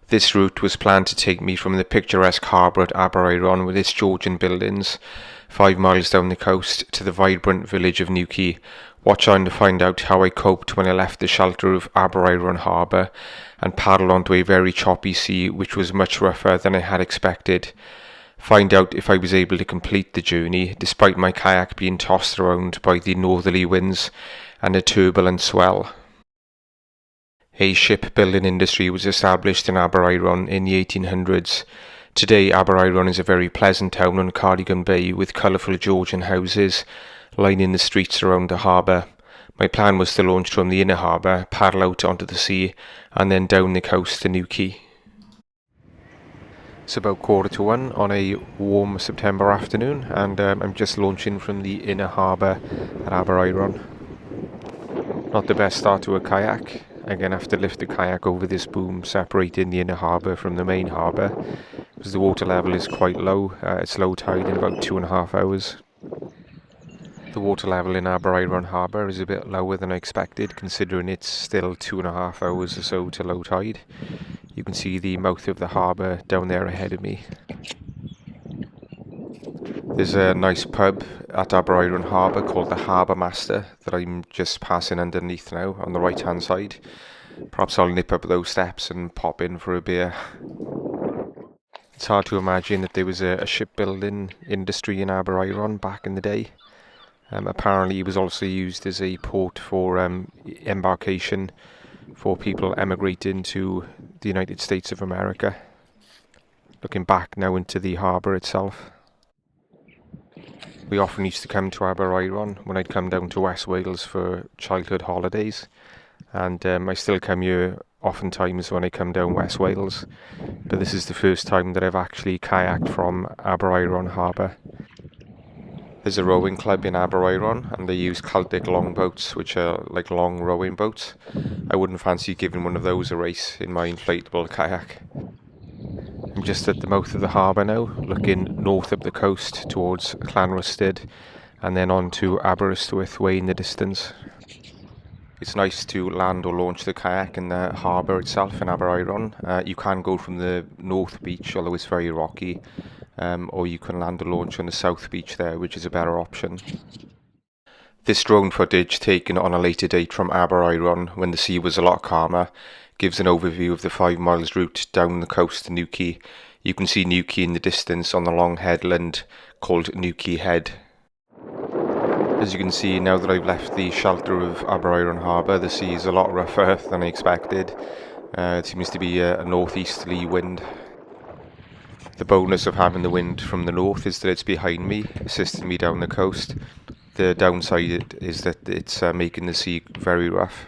This route was planned to take me from the picturesque harbour at Aberaeron with its Georgian buildings, 5 miles down the coast, to the vibrant village of Newquay. Watch on to find out how I coped when I left the shelter of Aberaeron harbour and paddled onto a very choppy sea which was much rougher than I had expected. Find out if I was able to complete the journey despite my kayak being tossed around by the northerly winds and a turbulent swell. A shipbuilding industry was established in Aberaeron in the 1800s. Today Aberaeron is a very pleasant town on Cardigan Bay with colourful Georgian houses lining the streets around the harbour. My plan was to launch from the inner harbour, paddle out onto the sea and then down the coast to Newquay. It's about 1:15 on a warm September afternoon, and I'm just launching from the inner harbour at Aberaeron. Not the best start to a kayak. Again, I have to lift the kayak over this boom separating the inner harbour from the main harbour because the water level is quite low. It's low tide in about 2.5 hours. The water level in Aberaeron harbour is a bit lower than I expected, considering it's still 2.5 hours or so to low tide. You can see the mouth of the harbour down there ahead of me. There's a nice pub at Aberaeron harbour called the Harbour Master that I'm just passing underneath now on the right hand side. Perhaps I'll nip up those steps and pop in for a beer. It's hard to imagine that there was a shipbuilding industry in Aberaeron back in the day. Apparently it was also used as a port for embarkation for people emigrating to the United States of America. Looking back now into the harbour itself. We often used to come to Aberaeron when I'd come down to West Wales for childhood holidays, and I still come here oftentimes when I come down West Wales, but this is the first time that I've actually kayaked from Aberaeron harbour. There's a rowing club in Aberaeron and they use Celtic longboats, which are like long rowing boats. I wouldn't fancy giving one of those a race in my inflatable kayak. I'm just at the mouth of the harbour now, looking north up the coast towards Llanrwstyd and then on to Aberystwyth way in the distance. It's nice to land or launch the kayak in the harbour itself in Aberaeron. You can go from the north beach, although it's very rocky, or you can land or launch on the south beach there, which is a better option. This drone footage, taken on a later date from Aberaeron when the sea was a lot calmer, gives an overview of the 5 miles route down the coast to Newquay. You can see Newquay in the distance on the long headland called Newquay Head. As you can see, now that I've left the shelter of Aberaeron harbour, the sea is a lot rougher than I expected. It seems to be a northeasterly wind. The bonus of having the wind from the north is that it's behind me, assisting me down the coast. The downside is that it's making the sea very rough.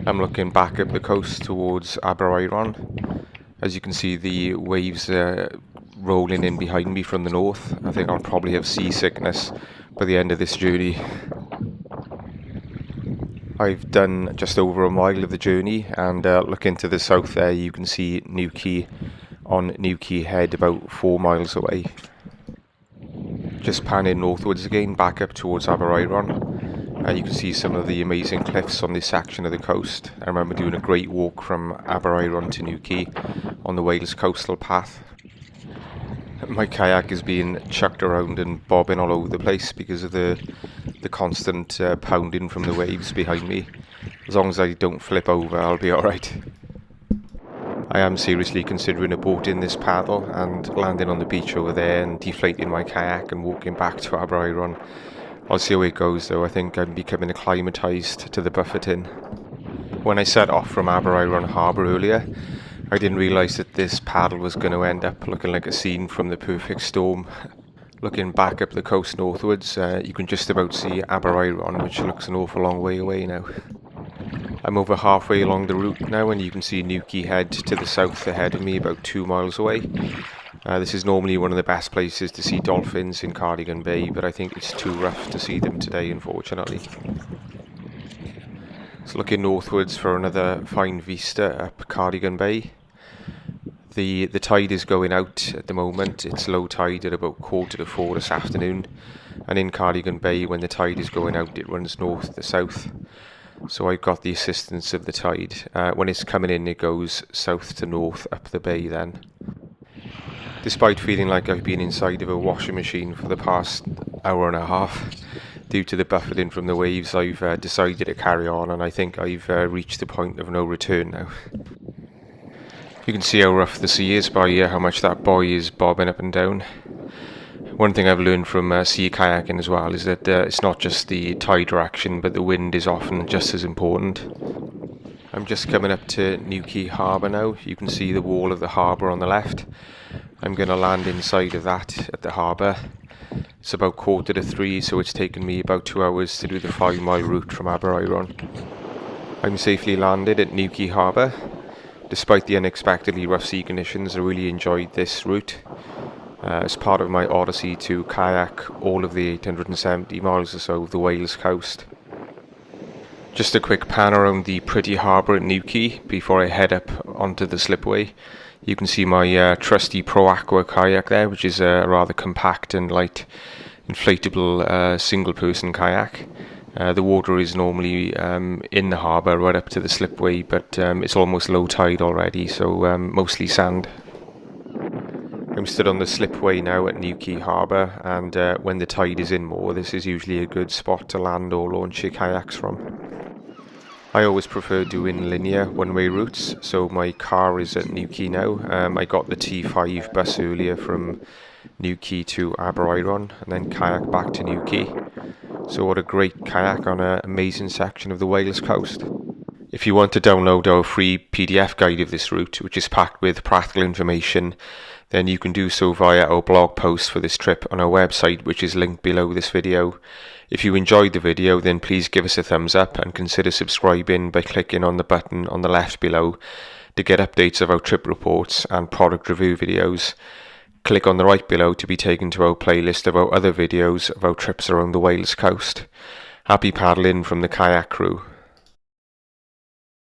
I'm looking back up the coast towards Aberaeron. As you can see, the waves are rolling in behind me from the north. I think I'll probably have seasickness by the end of this journey. I've done just over a mile of the journey, and looking to the south there you can see Newquay on Newquay Head about 4 miles away. Just panning northwards again, back up towards Aberaeron. You can see some of the amazing cliffs on this section of the coast. I remember doing a great walk from Aberaeron to Newquay on the Wales coastal path. My kayak is being chucked around and bobbing all over the place because of the constant pounding from the waves behind me. As long as I don't flip over, I'll be alright. I am seriously considering aborting this paddle and landing on the beach over there and deflating my kayak and walking back to Aberaeron. I'll see how it goes though. I think I'm becoming acclimatised to the buffeting. When I set off from Aberaeron harbour earlier, I didn't realise that this paddle was going to end up looking like a scene from The Perfect Storm. Looking back up the coast northwards, you can just about see Aberaeron, which looks an awful long way away now. I'm over halfway along the route now, and you can see Newquay Head to the south ahead of me, about 2 miles away. This is normally one of the best places to see dolphins in Cardigan Bay, but I think it's too rough to see them today, unfortunately. So looking northwards for another fine vista up Cardigan Bay. The tide is going out at the moment. It's low tide at about 3:45 this afternoon, and in Cardigan Bay when the tide is going out it runs north to south. so I've got the assistance of the tide. When it's coming in, it goes south to north up the bay then. Despite feeling like I've been inside of a washing machine for the past hour and a half due to the buffeting from the waves, I've decided to carry on, and I think I've reached the point of no return now. You can see how rough the sea is by how much that buoy is bobbing up and down. One thing I've learned from sea kayaking as well is that it's not just the tide direction, but the wind is often just as important. I'm just coming up to Newquay Harbour now. You can see the wall of the harbour on the left. I'm going to land inside of that at the harbour. It's about 2:45, so it's taken me about 2 hours to do the 5-mile route from Aberaeron. I'm safely landed at Newquay Harbour. Despite the unexpectedly rough sea conditions, I really enjoyed this route. As part of my odyssey to kayak all of the 870 miles or so of the Wales coast. Just a quick pan around the pretty harbour at Newquay before I head up onto the slipway. You can see my trusty Pro Aqua kayak there, which is a rather compact and light inflatable single-person kayak. The water is normally in the harbour right up to the slipway, but it's almost low tide already, so mostly sand. I'm stood on the slipway now at Newquay Harbour, and when the tide is in more, this is usually a good spot to land or launch your kayaks from. I always prefer doing linear one-way routes, so my car is at Newquay now. I got the T5 bus earlier from Newquay to Aberaeron, and then kayak back to Newquay. So what a great kayak on an amazing section of the Wales coast. If you want to download our free PDF guide of this route, which is packed with practical information, then you can do so via our blog post for this trip on our website, which is linked below this video. If you enjoyed the video, then please give us a thumbs up and consider subscribing by clicking on the button on the left below to get updates of our trip reports and product review videos. Click on the right below to be taken to our playlist of our other videos of our trips around the Wales coast. Happy paddling from the kayak crew.